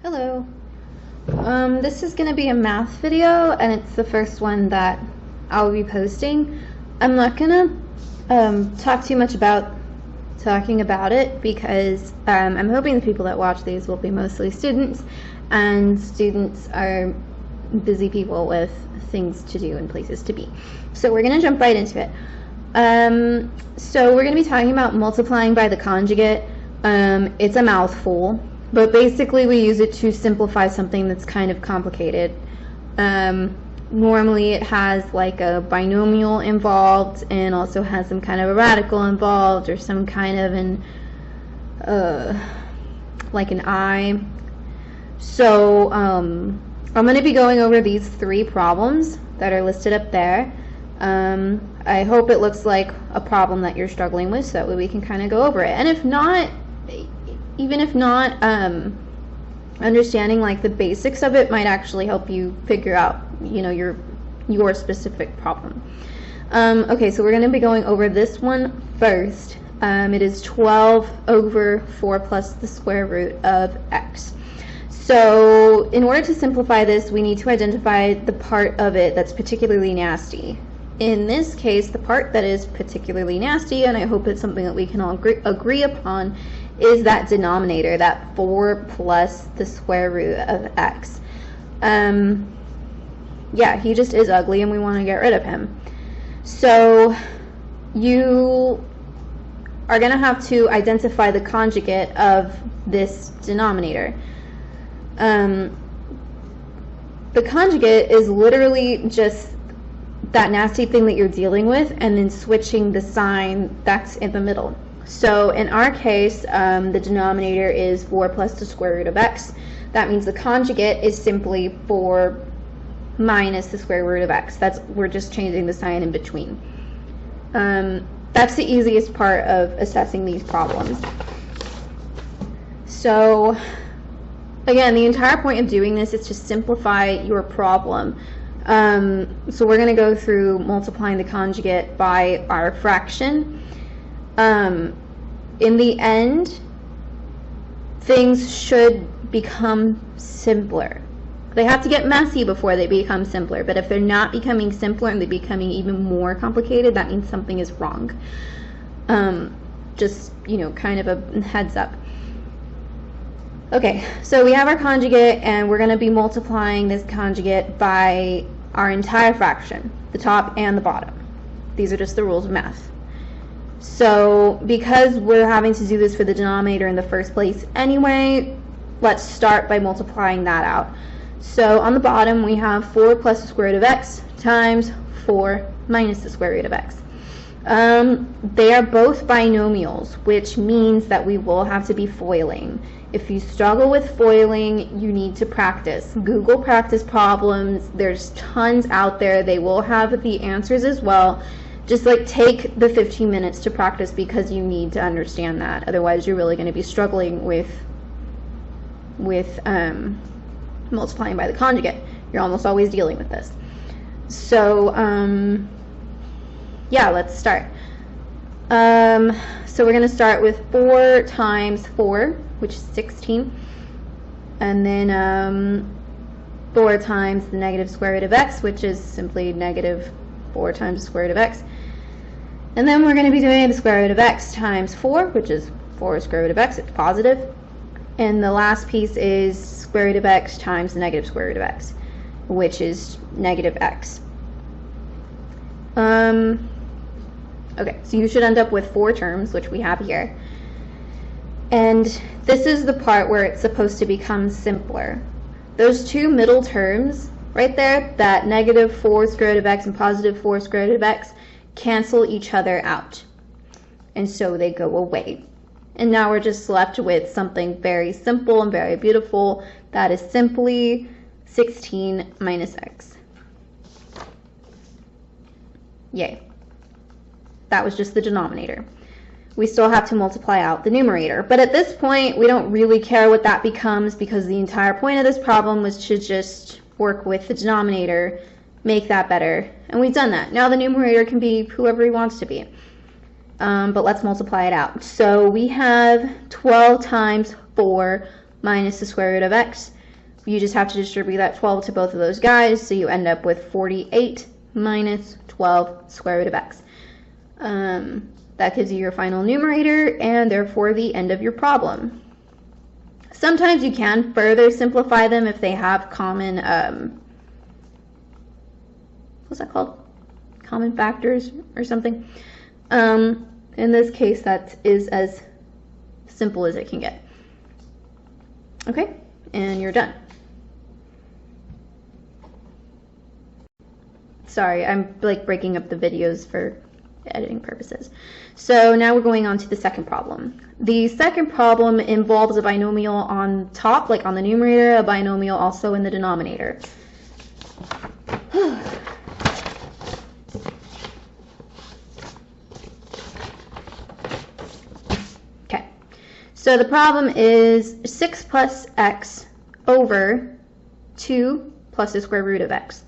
Hello. This is going to be a math video, and it's the first one that I'll be posting. I'm not going to talk too much about talking about it because I'm hoping the people that watch these will be mostly students, and students are busy people with things to do and places to be. So we're going to jump right into it. So we're going to be talking about multiplying by the conjugate. It's a mouthful, but basically we use it to simplify something that's kind of complicated. Normally it has like a binomial involved and also has some kind of a radical involved or some kind of like an I. So I'm going to be going over these three problems that are listed up there. I hope it looks like a problem that you're struggling with, so that way we can kind of go over it. And if not, even if not, understanding like the basics of it might actually help you figure out, you know, your specific problem. Okay, so we're going to be going over this one first. It is 12 over 4 plus the square root of x. So in order to simplify this, we need to identify the part of it that's particularly nasty. In this case, the part that is particularly nasty, and I hope it's something that we can all agree upon, is that denominator, that 4 plus the square root of x. Yeah, he just is ugly and we want to get rid of him. So you are going to have to identify the conjugate of this denominator. The conjugate is literally just that nasty thing that you're dealing with and then switching the sign that's in the middle. So in our case, the denominator is 4 plus the square root of x. That means the conjugate is simply 4 minus the square root of x. We're just changing the sign in between. That's the easiest part of assessing these problems. So again, the entire point of doing this is to simplify your problem. So we're going to go through multiplying the conjugate by our fraction. In the end, things should become simpler. They have to get messy before they become simpler, but if they're not becoming simpler and they're becoming even more complicated, that means something is wrong. Just, you know, kind of a heads up. Okay, so we have our conjugate, and we're going to be multiplying this conjugate by our entire fraction, the top and the bottom. These are just the rules of math. So because we're having to do this for the denominator in the first place anyway, let's start by multiplying that out. So on the bottom we have 4 plus the square root of x times 4 minus the square root of x. They are both binomials, which means that we will have to be foiling. If you struggle with foiling, you need to practice. Google practice problems. There's tons out there. They will have the answers as well. Just like take the 15 minutes to practice because you need to understand that. Otherwise, you're really going to be struggling with multiplying by the conjugate. You're almost always dealing with this. So yeah, let's start. So we're going to start with 4 times 4, which is 16, and then 4 times the negative square root of x, which is simply negative 4 times the square root of x. And then we're going to be doing the square root of x times 4, which is 4 square root of x, it's positive. And the last piece is square root of x times the negative square root of x, which is negative x. Okay, so you should end up with 4 terms, which we have here. And this is the part where it's supposed to become simpler. Those two middle terms right there, that negative 4 square root of x and positive 4 square root of x, cancel each other out. And so they go away. And now we're just left with something very simple and very beautiful. That is simply 16 minus x. Yay. That was just the denominator. We still have to multiply out the numerator. But at this point, we don't really care what that becomes because the entire point of this problem was to just work with the denominator, make that better. And we've done that. Now the numerator can be whoever he wants to be. But let's multiply it out. So we have 12 times 4 minus the square root of x. You just have to distribute that 12 to both of those guys, so you end up with 48 minus 12 square root of x. That gives you your final numerator and therefore the end of your problem. Sometimes you can further simplify them if they have common, what's that called? Common factors or something. In this case, that is as simple as it can get. Okay, and you're done. Sorry, I'm like breaking up the videos for editing purposes. So now we're going on to the second problem. The second problem involves a binomial on top, like on the numerator, a binomial also in the denominator. Okay, so the problem is 6 plus x over 2 plus the square root of x.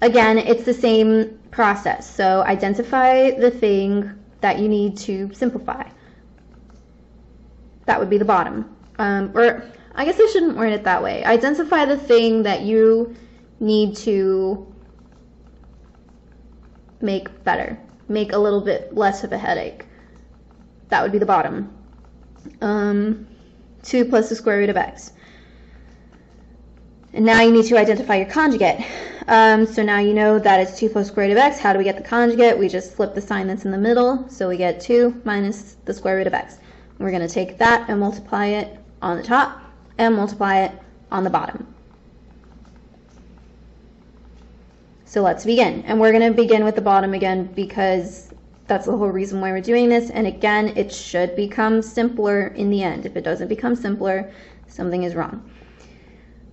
Again, it's the same process. So identify the thing that you need to simplify. That would be the bottom. Or I guess I shouldn't word it that way. Identify the thing that you need to make better. Make a little bit less of a headache. That would be the bottom. 2 plus the square root of x. And now you need to identify your conjugate. So now you know that it's 2 plus square root of x. How do we get the conjugate? We just flip the sign that's in the middle. So we get 2 minus the square root of x. We're going to take that and multiply it on the top and multiply it on the bottom. So let's begin. And we're going to begin with the bottom again because that's the whole reason why we're doing this. And again, it should become simpler in the end. If it doesn't become simpler, something is wrong.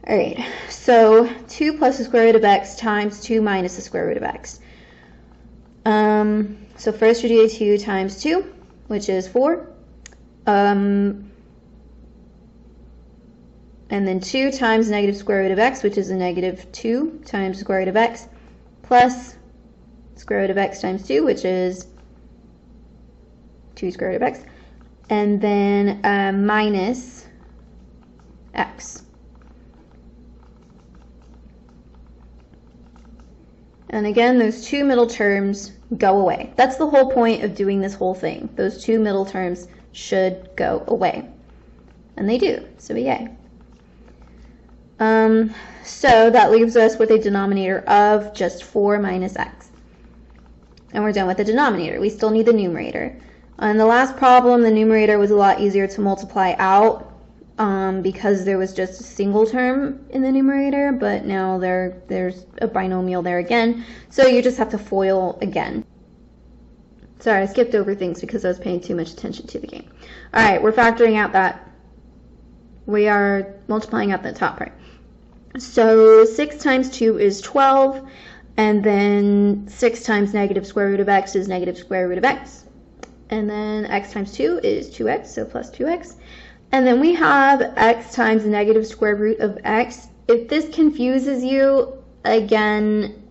All right, so 2 plus the square root of x times 2 minus the square root of x. So first we do 2 times 2, which is 4. And then 2 times negative square root of x, which is a negative 2 times square root of x, plus square root of x times 2, which is 2 square root of x. And then minus x. And again, those two middle terms go away. That's the whole point of doing this whole thing. Those two middle terms should go away. And they do, so yay. So that leaves us with a denominator of just 4 minus x. And we're done with the denominator. We still need the numerator. On the last problem, the numerator was a lot easier to multiply out because there was just a single term in the numerator, but now there's a binomial there again, so you just have to FOIL again. Sorry, I skipped over things because I was paying too much attention to the game. All right, we're factoring out that we are multiplying out the top part. So 6 times 2 is 12, and then 6 times negative square root of x is negative square root of x, and then x times 2 is 2x, so plus 2x. And then we have x times negative square root of x. If this confuses you, again,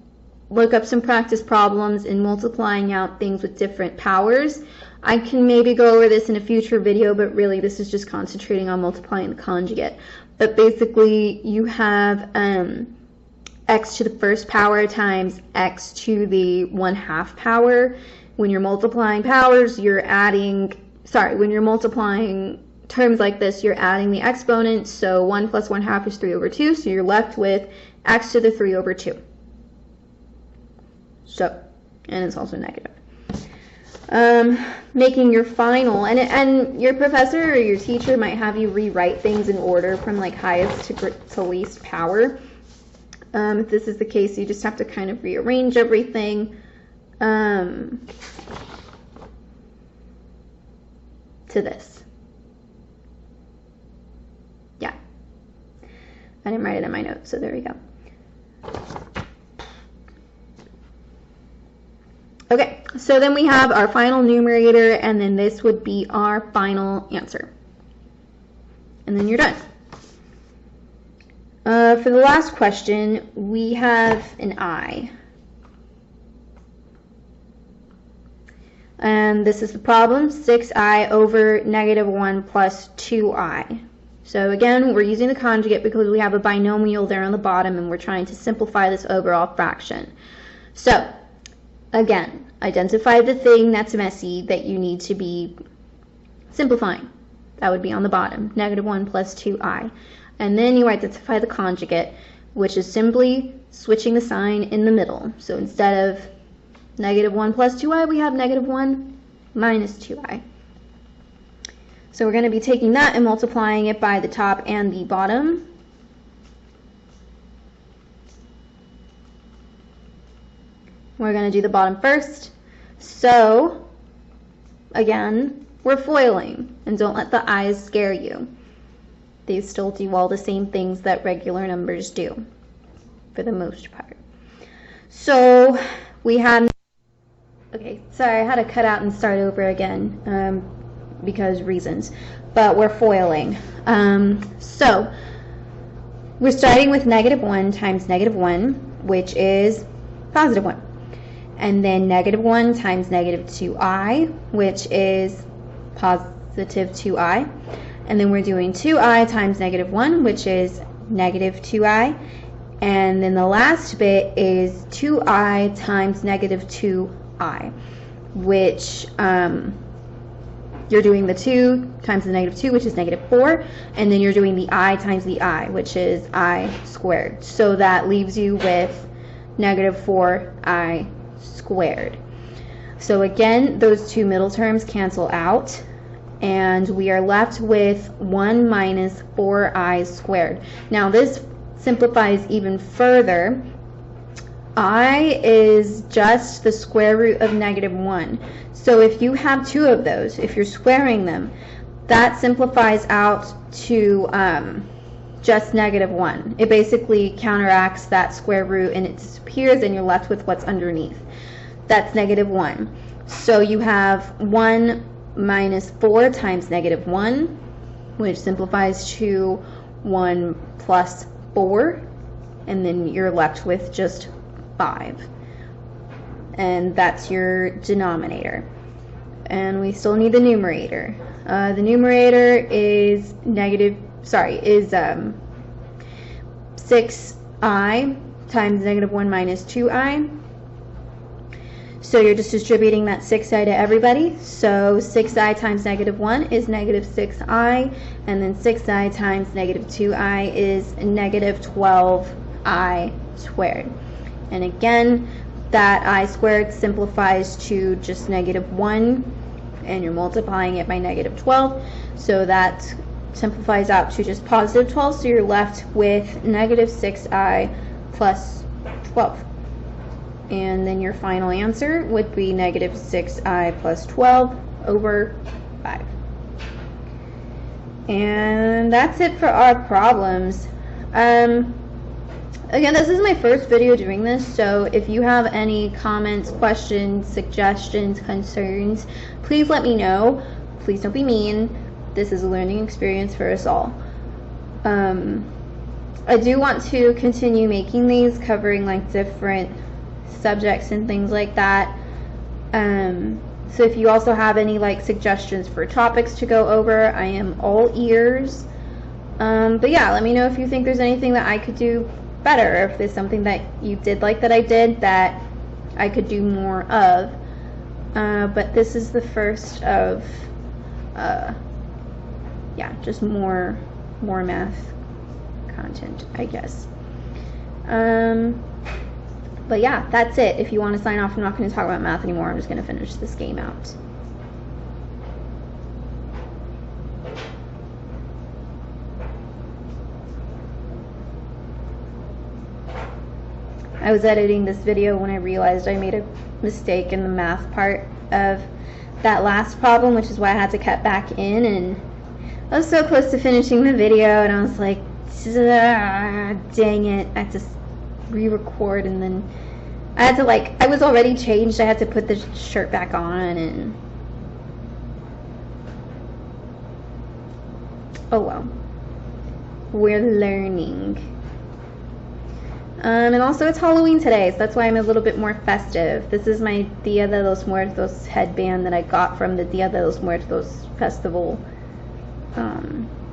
look up some practice problems in multiplying out things with different powers. I can maybe go over this in a future video, but really this is just concentrating on multiplying the conjugate. But basically you have x to the first power times x to the 1/2 power. When you're multiplying powers, you're adding, when you're multiplying terms like this, you're adding the exponent, so 1 plus 1/2 is 3 over 2, so you're left with x to the 3 over 2. So, and it's also negative. Making your final, and your professor or your teacher might have you rewrite things in order from like highest to least power. If this is the case, you just have to kind of rearrange everything to this. Yeah, I didn't write it in my notes, so there we go. Okay, so then we have our final numerator, and then this would be our final answer. And then you're done. For the last question, we have an I. And this is the problem, 6i over negative 1 plus 2i. So again, we're using the conjugate because we have a binomial there on the bottom and we're trying to simplify this overall fraction. So again, identify the thing that's messy that you need to be simplifying. That would be on the bottom, -1 plus 2i. And then you identify the conjugate, which is simply switching the sign in the middle. So instead of -1 plus 2i, we have -1 minus 2i. So we're going to be taking that and multiplying it by the top and the bottom. We're going to do the bottom first. So, again, we're foiling, and don't let the i's scare you. They still do all the same things that regular numbers do, for the most part. So, we have... Okay, sorry, I had to cut out and start over again. Because reasons, but we're foiling. So we're starting with -1 times -1, which is +1, and then -1 times -2i, which is +2i, and then we're doing 2i times -1, which is -2i, and then the last bit is 2i times -2i, which you're doing the 2 times the -2, which is -4, and then you're doing the I times the I, which is I squared. So that leaves you with -4i squared. So again, those two middle terms cancel out, and we are left with 1 minus 4i squared. Now this simplifies even further. I is just the square root of -1. So if you have two of those, if you're squaring them, that simplifies out to just -1. It basically counteracts that square root and it disappears and you're left with what's underneath. That's -1. So you have 1 minus 4 times -1, which simplifies to 1 plus 4, and then you're left with just 5. And that's your denominator. And we still need the numerator. The numerator is 6i times -1 minus 2i. So you're just distributing that 6i to everybody. So 6i times -1 is -6i, and then 6i times -2i is -12i squared. And again, that I squared simplifies to just -1, and you're multiplying it by -12, so that simplifies out to just +12, so you're left with -6i plus 12. And then your final answer would be -6i plus 12 over 5. And that's it for our problems. Again, this is my first video doing this, so if you have any comments, questions, suggestions, concerns, please let me know. Please don't be mean. This is a learning experience for us all. I do want to continue making these, covering like different subjects and things like that. So if you also have any like suggestions for topics to go over, I am all ears. But yeah, let me know if you think there's anything that I could do better, or if there's something that you did like that I did that I could do more of. But this is the first of yeah, just more math content, I guess. But yeah, that's it. If you want to sign off, I'm not going to talk about math anymore. I'm just going to finish this game out. I was editing this video when I realized I made a mistake in the math part of that last problem, which is why I had to cut back in, and I was so close to finishing the video and I was like, dang it, I had to re-record, and then I had to I was already changed, I had to put the shirt back on, and oh well, we're learning. And also it's Halloween today, so that's why I'm a little bit more festive. This is my Dia de los Muertos headband that I got from the Dia de los Muertos festival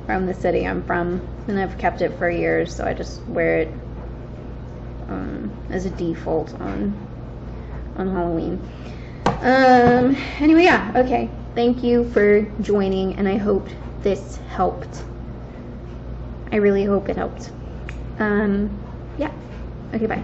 from the city I'm from, and I've kept it for years, so I just wear it as a default on Halloween. Anyway, yeah, okay. Thank you for joining, and I hope this helped. I really hope it helped. Yeah. Okay, bye.